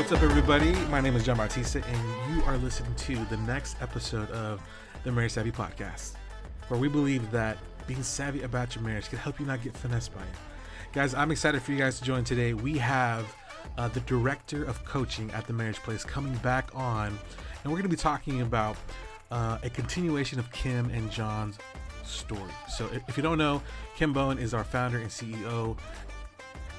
What's up, everybody? My name is John Bautista, and you are listening to the next episode of the Marriage Savvy Podcast, where we believe that being savvy about your marriage can help you not get finessed by it. Guys, I'm excited for you guys to join today. We have the director of coaching at the Marriage Place coming back on, and we're going to be talking about a continuation of Kim and John's story. So if you don't know, Kim Bowen is our founder and CEO,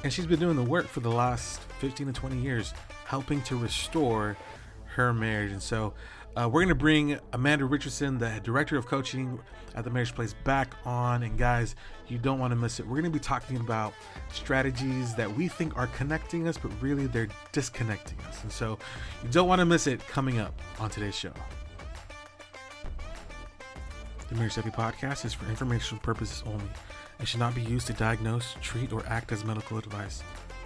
and she's been doing the work for the last 15 to 20 years, helping to restore her marriage. And so we're going to bring Amanda Richardson, the director of coaching at the Marriage Place, back on. And guys, you don't want to miss it. We're going to be talking about strategies that we think are connecting us, but really they're disconnecting us. And so you don't want to miss it coming up on today's show. The Marriage Savvy Podcast is for informational purposes only and should not be used to diagnose, treat, or act as medical advice.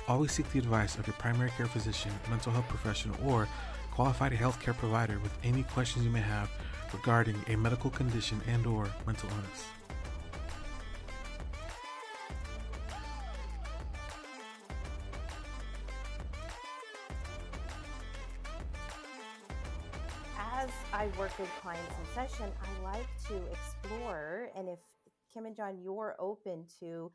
Always seek the advice of your primary care physician, mental health professional, or qualified healthcare provider with any questions you may have regarding a medical condition and/or mental illness. As I work with clients in session, I like to explore, and if Kim and John, you're open to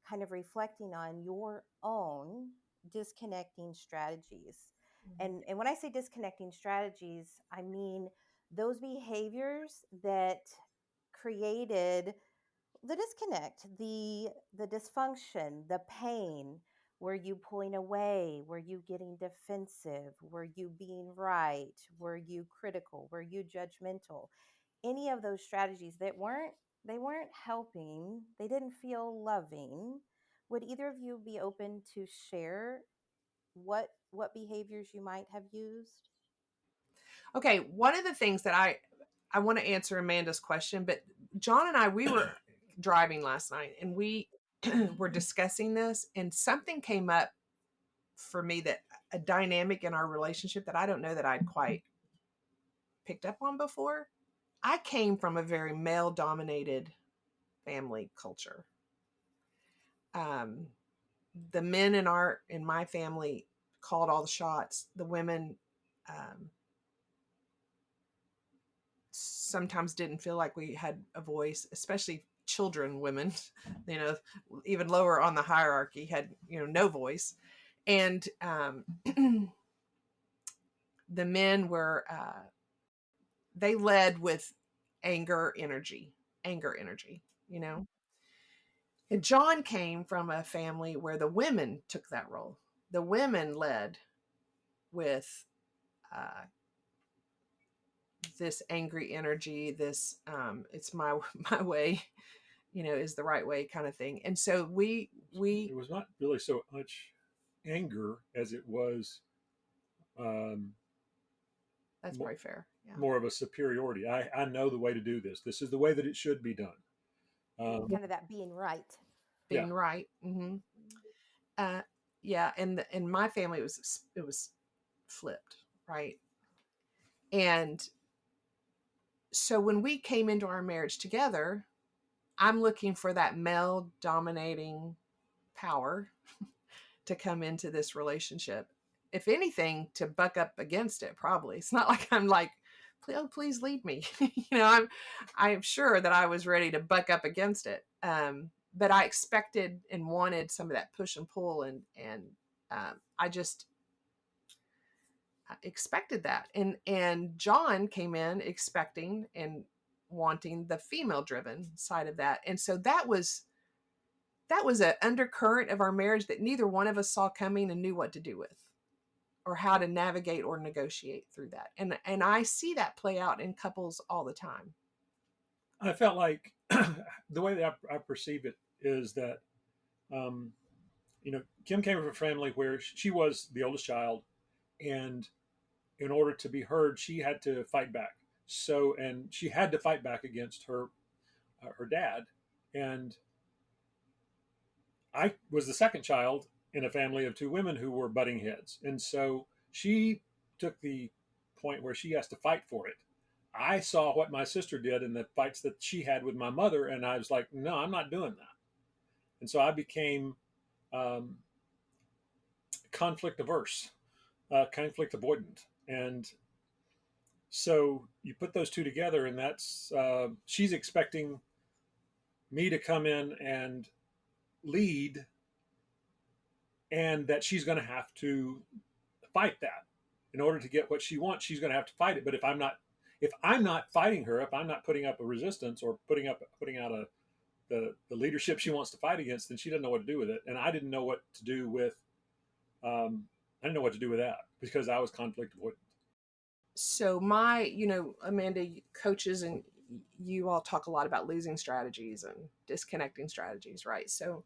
kind of reflecting on your own disconnecting strategies. And when I say disconnecting strategies, I mean those behaviors that created the disconnect, the dysfunction, the pain. Were you pulling away? Were you getting defensive? Were you being right? Were you critical? Were you judgmental? Any of those strategies that weren't helping, they didn't feel loving. Would either of you be open to share what behaviors you might have used? Okay, one of the things that I want to answer Amanda's question, but John and I, we were driving last night and we were discussing this, and something came up for me, that a dynamic in our relationship that I don't know that I'd quite picked up on before. I came from a very male dominated family culture. The men in my family called all the shots. The women sometimes didn't feel like we had a voice, especially women, even lower on the hierarchy, had, no voice. And the men were, they led with anger energy, And John came from a family where the women took that role. The women led with this angry energy, this it's my way, is the right way kind of thing. And so it was not really so much anger as it was that's probably fair. Yeah. More of a superiority. I know the way to do this. This is the way that it should be done. Kind of that being right. Right. Mm-hmm. Yeah. And in my family, it was flipped. Right. And so when we came into our marriage together, I'm looking for that male dominating power to come into this relationship. If anything, to buck up against it, probably. It's not like I'm like, please lead me. I'm sure that I was ready to buck up against it. But I expected and wanted some of that push and pull, and I just expected that. And John came in expecting and wanting the female driven side of that. And so that was an undercurrent of our marriage that neither one of us saw coming and knew what to do with, or how to navigate or negotiate through that. And I see that play out in couples all the time. I felt like the way that I perceive it is that, Kim came from a family where she was the oldest child, and in order to be heard, she had to fight back. And she had to fight back against her dad. And I was the second child in a family of two women who were butting heads. And so she took the point where she has to fight for it. I saw what my sister did in the fights that she had with my mother, and I was like, no, I'm not doing that. And so I became conflict averse. conflict avoidant. And so you put those two together, and that's she's expecting me to come in and lead, and that she's going to have to fight that in order to get what she wants. She's going to have to fight it. But if I'm not fighting her, if I'm not putting up a resistance or putting out the leadership she wants to fight against, then she doesn't know what to do with it. And I didn't know what to do with I didn't know what to do with that because I was conflict avoidant. So Amanda, coaches and you all talk a lot about losing strategies and disconnecting strategies, right? So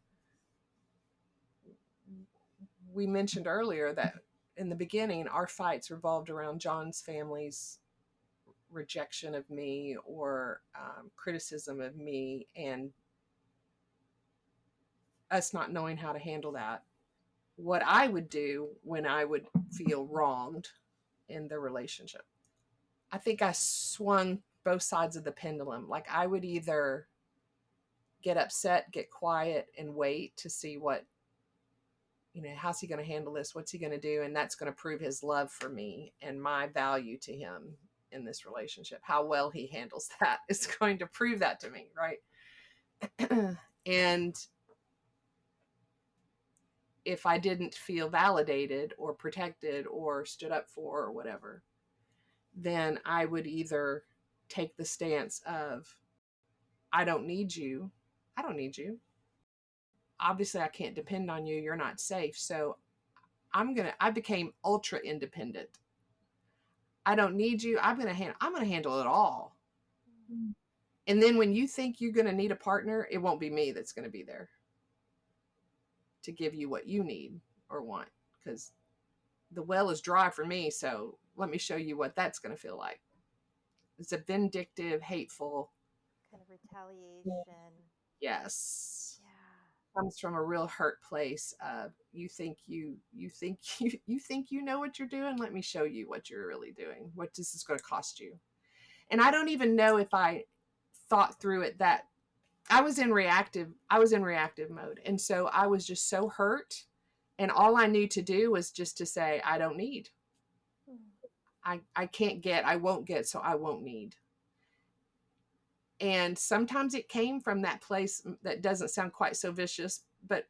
we mentioned earlier that in the beginning, our fights revolved around John's family's rejection of me or criticism of me, and us not knowing how to handle that. What I would do when I would feel wronged in the relationship, I think I swung both sides of the pendulum. Like I would either get upset, get quiet, and wait to see what, how's he going to handle this? What's he going to do? And that's going to prove his love for me and my value to him in this relationship. How well he handles that is going to prove that to me, right? And if I didn't feel validated or protected or stood up for or whatever, then I would either take the stance of, I don't need you. I don't need you. Obviously, I can't depend on you. You're not safe. So I became ultra independent. I don't need you. I'm going to handle it all. And then when you think you're going to need a partner, it won't be me that's going to be there to give you what you need or want, because the well is dry for me. So let me show you what that's going to feel like. It's a vindictive, hateful kind of retaliation. Yes. Yeah. Comes from a real hurt place of you think you know what you're doing. Let me show you what you're really doing. What this is going to cost you. And I don't even know if I thought through it that I was in reactive mode. And so I was just so hurt. And all I knew to do was just to say, I don't need. I can't get, I won't get, so I won't need. And sometimes it came from that place that doesn't sound quite so vicious, but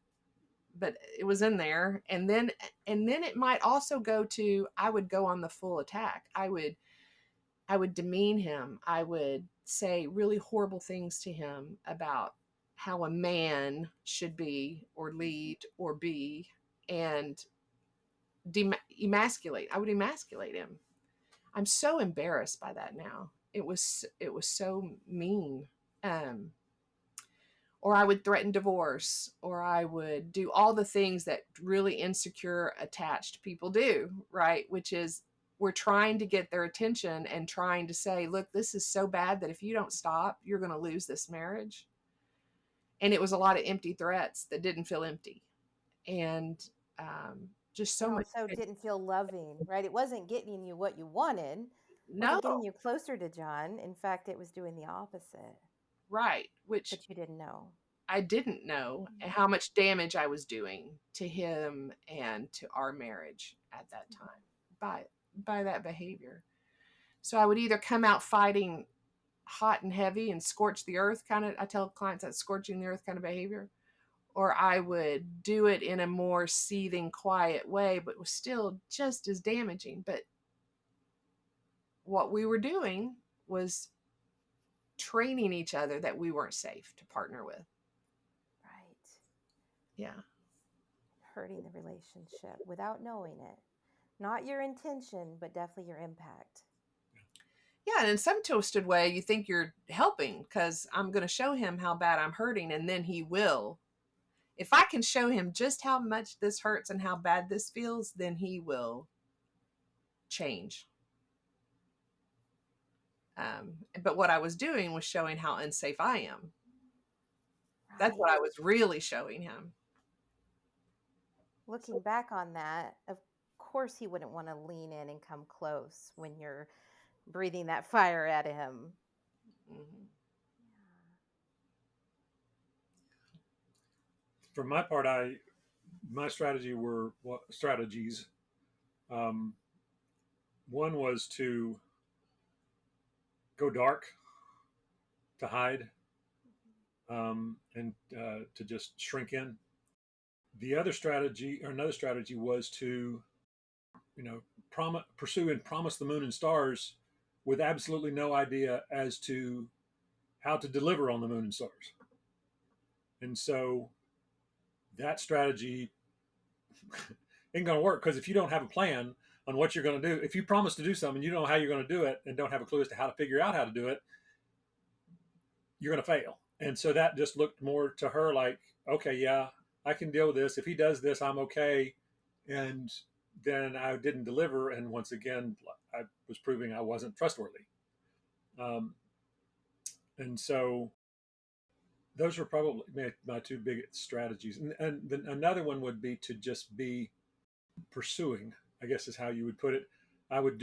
it was in there. And then it might also go to, I would go on the full attack. I would demean him. I would say really horrible things to him about how a man should be or lead or be, and emasculate. I would emasculate him. I'm so embarrassed by that now. It was so mean. Or I would threaten divorce, or I would do all the things that really insecure, attached people do, right? Which is, we're trying to get their attention and trying to say, look, this is so bad that if you don't stop, you're going to lose this marriage. And it was a lot of empty threats that didn't feel empty. And just so much. Also didn't feel loving, right? It wasn't getting you what you wanted. No. Wasn't getting you closer to John. In fact, it was doing the opposite. Right. Which but you didn't know. I didn't know how much damage I was doing to him and to our marriage at that time by that behavior. So I would either come out fighting hot and heavy and scorch the earth kind of, I tell clients that's scorching the earth kind of behavior, or I would do it in a more seething, quiet way, but was still just as damaging. But what we were doing was training each other that we weren't safe to partner with. Right. Yeah. Hurting the relationship without knowing it. Not your intention, but definitely your impact. Yeah, and in some twisted way, you think you're helping because I'm going to show him how bad I'm hurting, and then he will. If I can show him just how much this hurts and how bad this feels, then he will change. But what I was doing was showing how unsafe I am. Right. That's what I was really showing him. Looking back on that, of course he wouldn't want to lean in and come close when you're breathing that fire at him. Mm-hmm. For my part, my strategies Um, one was to go dark, to hide, and to just shrink in. The other strategy, or another strategy, was to, pursue and promise the moon and stars with absolutely no idea as to how to deliver on the moon and stars. And so that strategy ain't going to work, because if you don't have a plan on what you're going to do, if you promise to do something, you don't know how you're going to do it and don't have a clue as to how to figure out how to do it, you're going to fail. And so that just looked more to her like, okay, yeah, I can deal with this. If he does this, I'm okay. And then I didn't deliver. And once again, I was proving I wasn't trustworthy. Um, and so those were probably my two biggest strategies. And then another one would be to just be pursuing, I guess is how you would put it. I would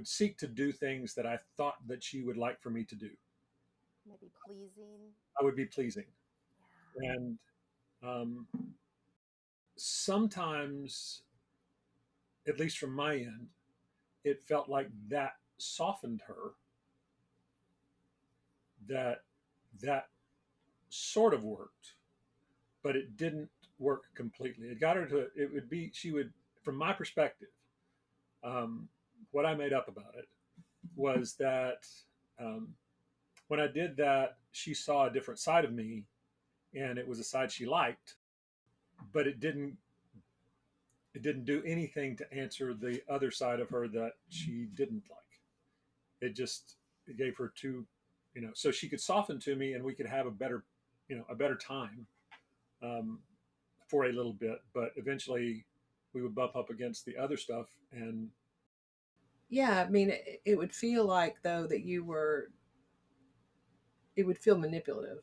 seek to do things that I thought that she would like for me to do. Maybe pleasing. I would be pleasing. Yeah. And sometimes, at least from my end, it felt like that softened her. That sort of worked, but it didn't work completely. It got her to, it would be, she would, from my perspective, what I made up about it was that when I did that, she saw a different side of me, and it was a side she liked, but it didn't do anything to answer the other side of her that she didn't like. It gave her two, so she could soften to me, and we could have a better time for a little bit. But eventually, we would bump up against the other stuff, and Yeah, I mean, it would feel like, though, that it would feel manipulative.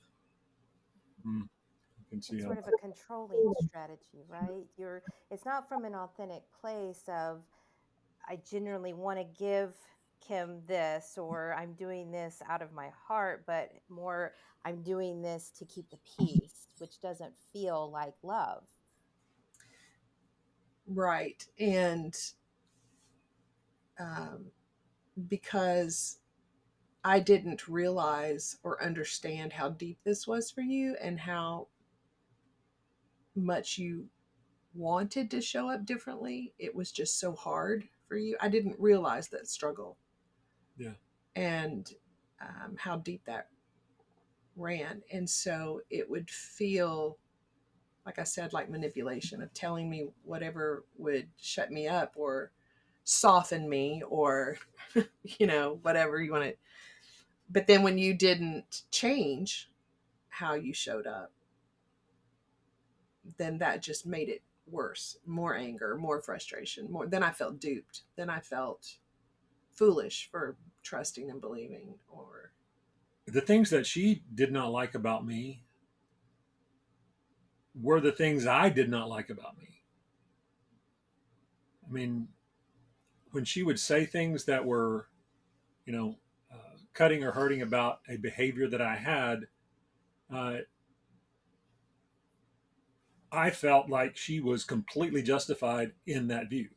you can see It's how. sort of a controlling strategy, right? It's not from an authentic place of, I genuinely want to give Kim this, or I'm doing this out of my heart, but more, I'm doing this to keep the peace, which doesn't feel like love. Right. And because I didn't realize or understand how deep this was for you and how much you wanted to show up differently, it was just so hard for you. I didn't realize that struggle. Yeah. And how deep that ran. And so it would feel, like I said, like manipulation, of telling me whatever would shut me up or soften me, or, whatever you want to. But then when you didn't change how you showed up, then that just made it worse. More anger, more frustration, more. Then I felt duped. Then I felt foolish for trusting and believing. Or The things that she did not like about me were the things I did not like about me. I mean, when she would say things that were, cutting or hurting about a behavior that I had, uh, I felt like she was completely justified in that view.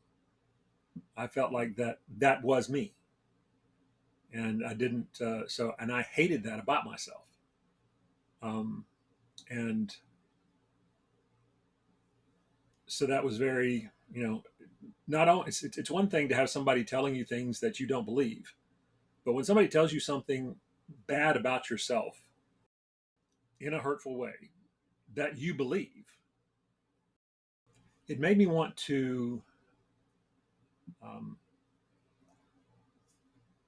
I felt like that was me, and I didn't. And I hated that about myself. Um, and so that was very, not only it's one thing to have somebody telling you things that you don't believe, but when somebody tells you something bad about yourself in a hurtful way that you believe, it made me want to um,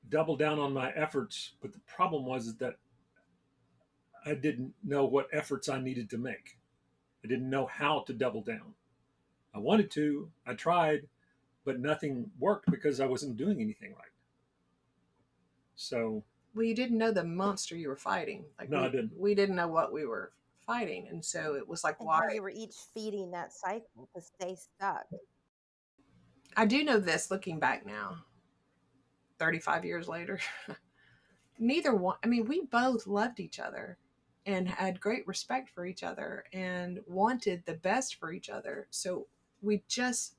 double down on my efforts. But the problem was that I didn't know what efforts I needed to make. I didn't know how to double down. I wanted to, I tried, but nothing worked because I wasn't doing anything right. So, well, you didn't know the monster you were fighting. Like, no, I didn't. We didn't know what we were fighting, and so it was like, And why? how you were each feeding that cycle to stay stuck. I do know this, looking back now, 35 years later. Neither one. I mean, we both loved each other and had great respect for each other and wanted the best for each other. So we just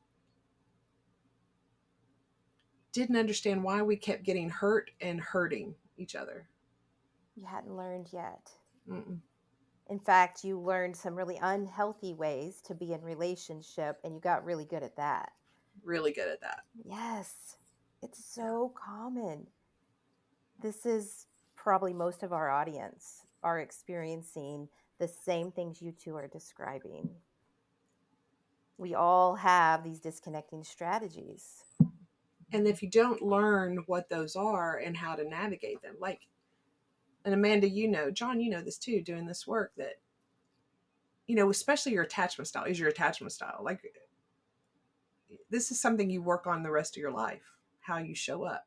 didn't understand why we kept getting hurt and hurting each other. You hadn't learned yet. Mm-mm. In fact, you learned some really unhealthy ways to be in relationship, and you got really good at that. Really good at that. Yes, it's so common. This is probably most of our audience are experiencing the same things you two are describing. We all have these disconnecting strategies. And if you don't learn what those are and how to navigate them, like, and Amanda, John, this too, doing this work, that, especially your attachment style. Is your attachment style. Like, this is something you work on the rest of your life, how you show up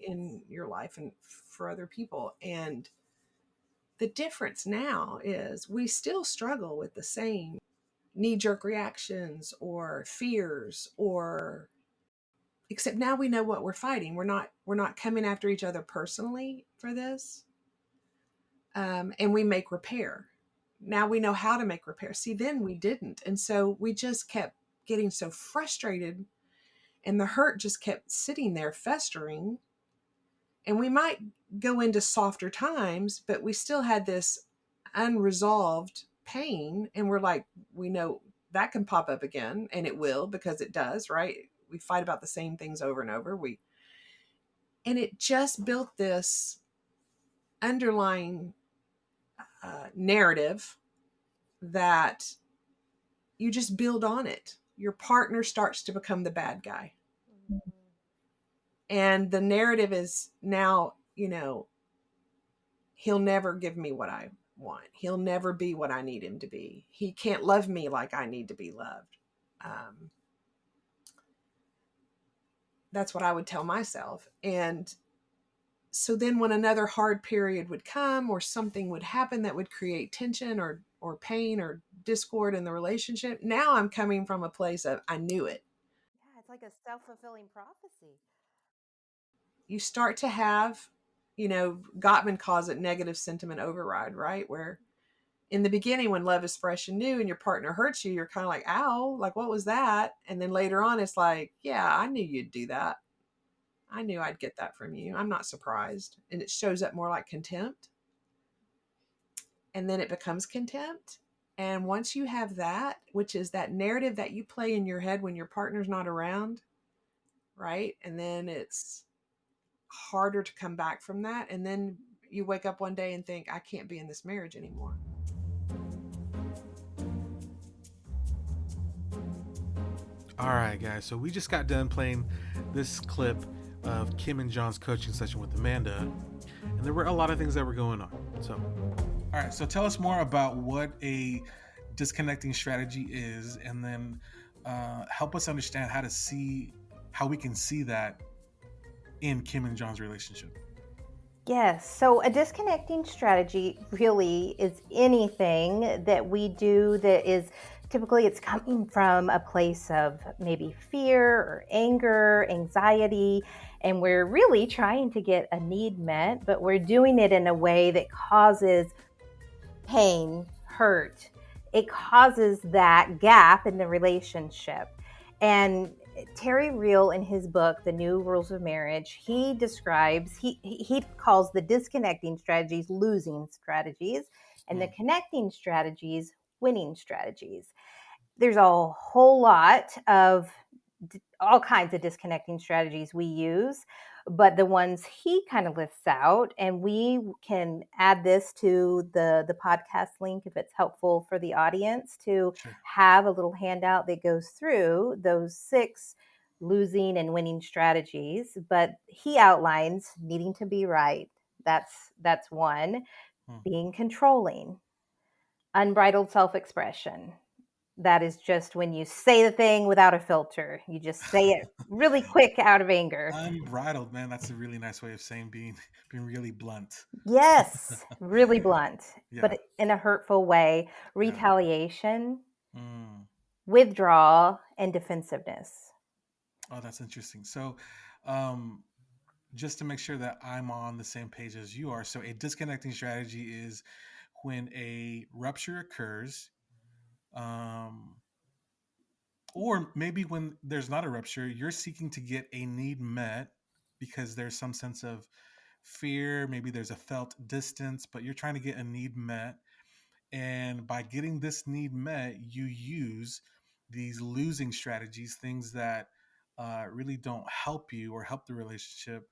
in your life and for other people. And the difference now is we still struggle with the same knee-jerk reactions or fears, or except now we know what we're fighting. We're not coming after each other personally for this. And we make repair. Now we know how to make repair. See, then we didn't. And so we just kept getting so frustrated, and the hurt just kept sitting there festering. And we might go into softer times, but we still had this unresolved pain. And we're like, we know that can pop up again, and it will, because it does, right? We fight about the same things over and over. And it just built this underlying narrative that you just build on it. Your partner starts to become the bad guy. Mm-hmm. And the narrative is now, he'll never give me what I want. He'll never be what I need him to be. He can't love me like I need to be loved. That's what I would tell myself. And so then when another hard period would come, or something would happen that would create tension or pain or discord in the relationship, now I'm coming from a place of, I knew it. Yeah, it's like a self-fulfilling prophecy. You start to have, Gottman calls it negative sentiment override, right? Where in the beginning, when love is fresh and new and your partner hurts you, you're kind of like, ow, like, what was that? And then later on, it's like, yeah, I knew you'd do that. I knew I'd get that from you. I'm not surprised. And it shows up more like contempt. And then it becomes contempt. And once you have that, which is that narrative that you play in your head when your partner's not around, right? And then it's harder to come back from that. And then you wake up one day and think, I can't be in this marriage anymore. All right, guys. So we just got done playing this clip of Kim and John's coaching session with Amanda, and there were a lot of things that were going on. So, all right. So tell us more about what a disconnecting strategy is, and then help us understand how we can see that in Kim and John's relationship. Yes. So a disconnecting strategy really is anything that we do that is typically it's coming from a place of maybe fear or anger, anxiety, and we're really trying to get a need met, but we're doing it in a way that causes pain, hurt. It causes that gap in the relationship. And Terry Real, in his book, The New Rules of Marriage, he describes, he calls the disconnecting strategies losing strategies, and the connecting strategies winning strategies. There's a whole lot of all kinds of disconnecting strategies we use, but the ones he kind of lists out, and we can add this to the podcast link if it's helpful for the audience to have a little handout that goes through those 6 losing and winning strategies. But he outlines needing to be right. That's one. Being controlling, unbridled self-expression. That is just when you say the thing without a filter. You just say it really quick out of anger. Unbridled, man. That's a really nice way of saying being really blunt. Yes, really blunt, Yeah. but in a hurtful way. Retaliation, withdrawal, and defensiveness. Oh, that's interesting. So, just to make sure that I'm on the same page as you are, so a disconnecting strategy is when a rupture occurs, Or maybe when there's not a rupture, you're seeking to get a need met because there's some sense of fear. Maybe there's a felt distance, but you're trying to get a need met. And by getting this need met, you use these losing strategies, things that really don't help you or help the relationship.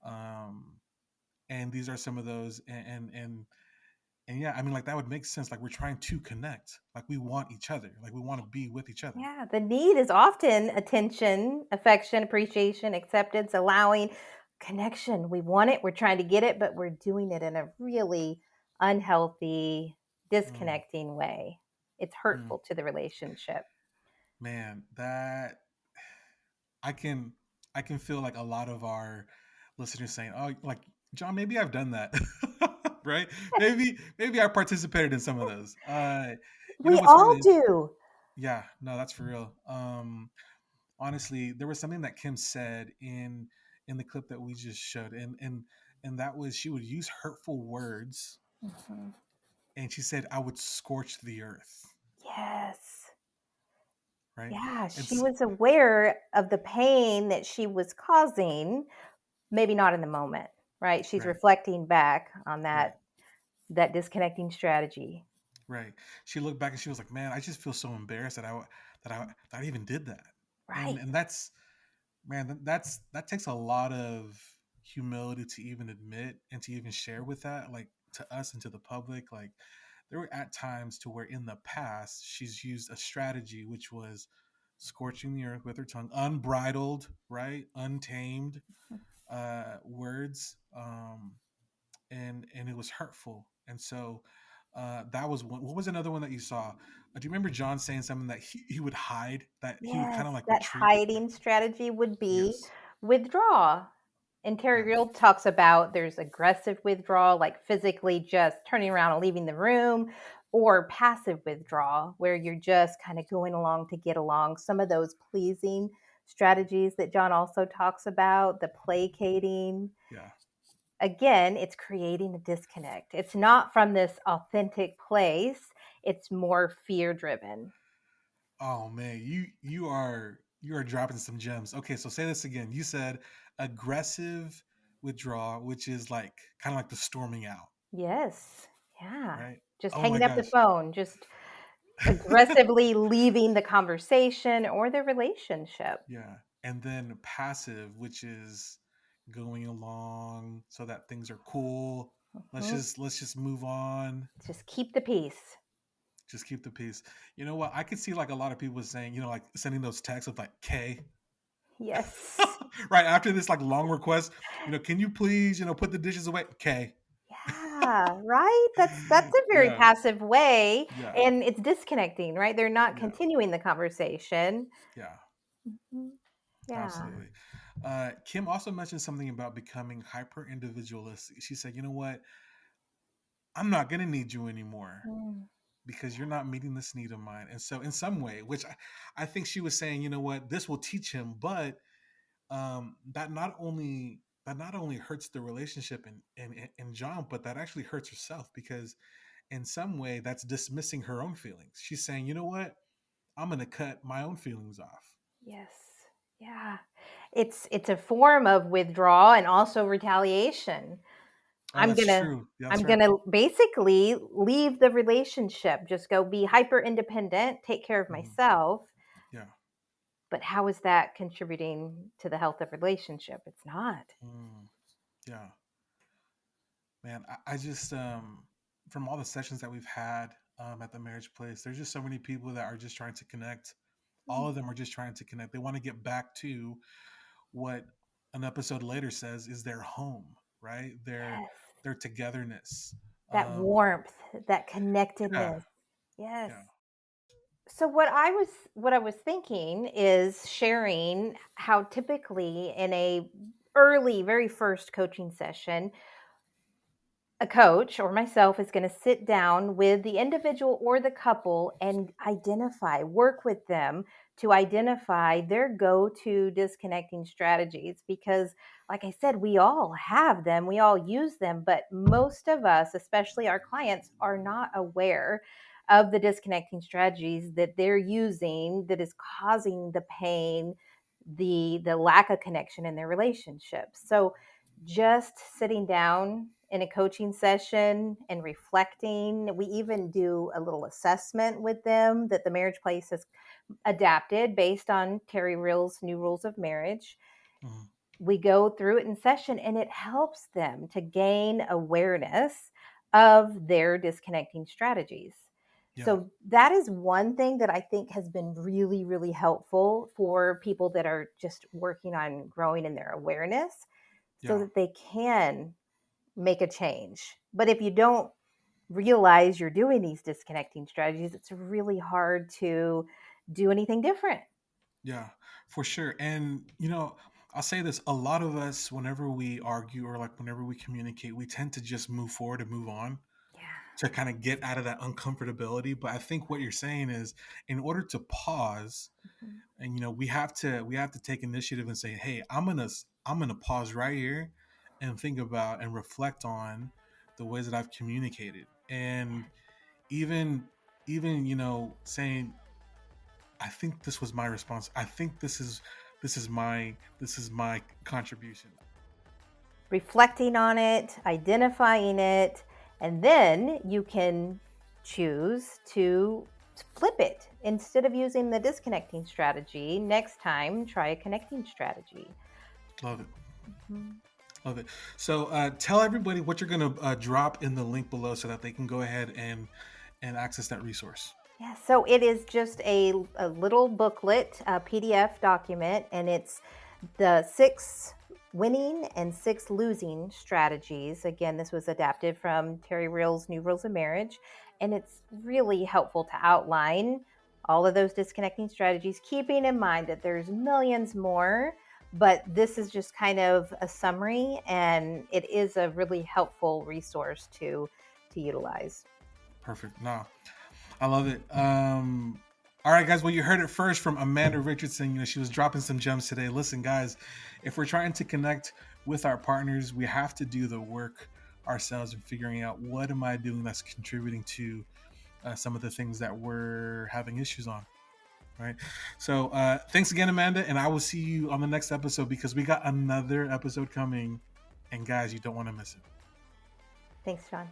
Um, and these are some of those. And yeah, I mean, like that would make sense. Like we're trying to connect, like we want each other, like we want to be with each other. Yeah, the need is often attention, affection, appreciation, acceptance, allowing, connection. We want it, we're trying to get it, but we're doing it in a really unhealthy, Mm, disconnecting way. It's mm. hurtful to the relationship. Man, that I can I can feel like a lot of our listeners saying, "Oh, like John, maybe I've done that." Right? Maybe I participated in some of those. You know We what's all funny? do. Yeah, no, that's for real. Honestly, there was something that Kim said in the clip that we just showed, and that was she would use hurtful words, Mhm. and she said, "I would scorch the earth." Yes. Right? Yeah, And she was aware of the pain that she was causing, maybe not in the moment, right? She's right, reflecting back on right. that disconnecting strategy. Right. She looked back and she was like, "Man, I just feel so embarrassed that I even did that." Right. And that's man, that takes a lot of humility to even admit and to even share with that, like to us and to the public. Like there were at times to where in the past she's used a strategy which was scorching the earth with her tongue, unbridled, right, untamed words. And it was hurtful. And so that was one. What was another one that you saw? Do you remember John saying something that he would hide, that he would kind Yes, of like that retreat? hiding strategy would be Yes. withdraw. And Terry Yeah. Real talks about there's aggressive withdrawal, like physically just turning around and leaving the room, or passive withdrawal, where you're just kind of going along to get along. Some of those pleasing strategies that John also talks about, the placating. Yeah. Again, it's creating a disconnect. It's not from this authentic place, it's more fear driven. Oh man, you are dropping some gems. Okay, so say this again. You said aggressive withdrawal, which is like kind of like the storming out, Yes. Yeah. right? Just Oh my hanging up the gosh. phone, just aggressively leaving the conversation or the relationship. Yeah. And then passive, which is going along so that things are cool. Mhm. Let's just move on. Just keep the peace. Just keep the peace. You know what? I could see like a lot of people saying, like sending those texts of like K. Yes. Right after this like long request, can you please, put the dishes away? K. Yeah, right? That's a very Yeah. passive way, Yeah. and it's disconnecting, right? They're not Yeah. continuing the conversation. Yeah. Mhm. Yeah. Absolutely. Kim also mentioned something about becoming hyper individualistic. She said, you know what? I'm not gonna need you anymore Mm. because you're not meeting this need of mine. And so in some way, which I think she was saying, you know what, this will teach him, but that not only hurts the relationship and John, but that actually hurts herself because in some way that's dismissing her own feelings. She's saying, you know what, I'm gonna cut my own feelings off. Yes. Yeah. It's a form of withdrawal and also retaliation. Oh, I'm that's gonna true. Yeah, that's I'm right. gonna basically leave the relationship, just go be hyper independent, take care of Mhm. myself. Yeah. But how is that contributing to the health of relationship? It's not. Mm, yeah. Man, I just from all the sessions that we've had at the marriage place, there's just so many people that are just trying to connect. All of them are just trying to connect. They want to get back to what an episode later says is their home, right? Their Yes. their togetherness. That Um, warmth, that yeah, connectedness. Yes. yeah. So what I was thinking is sharing how typically in a early very first coaching session a coach or myself is going to sit down with the individual or the couple and work with them to identify their go to disconnecting strategies. Because, like I said, we all have them, we all use them, but most of us, especially our clients, are not aware of the disconnecting strategies that they're using that is causing the pain, the lack of connection in their relationships. So just sitting down in a coaching session and reflecting, we even do a little assessment with them that the Marriage Place has adapted based on Terry Reel's New Rules of Marriage. Mhm. We go through it in session, and it helps them to gain awareness of their disconnecting strategies. Yeah. So that is one thing that I think has been really, really helpful for people that are just working on growing in their awareness so Yeah. that they can make a change. But if you don't realize you're doing these disconnecting strategies, it's really hard to do anything different. Yeah, for sure. And I'll say this: a lot of us, whenever we argue or like whenever we communicate, we tend to just move forward and move on Yeah. to kind of get out of that uncomfortability. But I think what you're saying is, in order to pause, Mhm. and we have to take initiative and say, hey, I'm gonna pause right here and think about and reflect on the ways that I've communicated, and even saying, I think this was my response. I think this is my contribution. Reflecting on it, identifying it, and then you can choose to flip it. Instead of using the disconnecting strategy, next time try a connecting strategy. Love it. Mhm. Love it. So tell everybody what you're going to drop in the link below so that they can go ahead and access that resource. Yeah, so it is just a little booklet, a PDF document, and it's the 6 winning and 6 losing strategies. Again, this was adapted from Terry Reel's New Rules of Marriage, and it's really helpful to outline all of those disconnecting strategies, keeping in mind that there's millions more, but this is just kind of a summary, and it is a really helpful resource to utilize. Perfect. No, I love it. All right, guys. Well, you heard it first from Amanda Richardson. She was dropping some gems today. Listen, guys, if we're trying to connect with our partners, we have to do the work ourselves and figuring out what am I doing that's contributing to some of the things that we're having issues on. Right. So thanks again, Amanda, and I will see you on the next episode because we got another episode coming, and guys, you don't want to miss it. Thanks, John.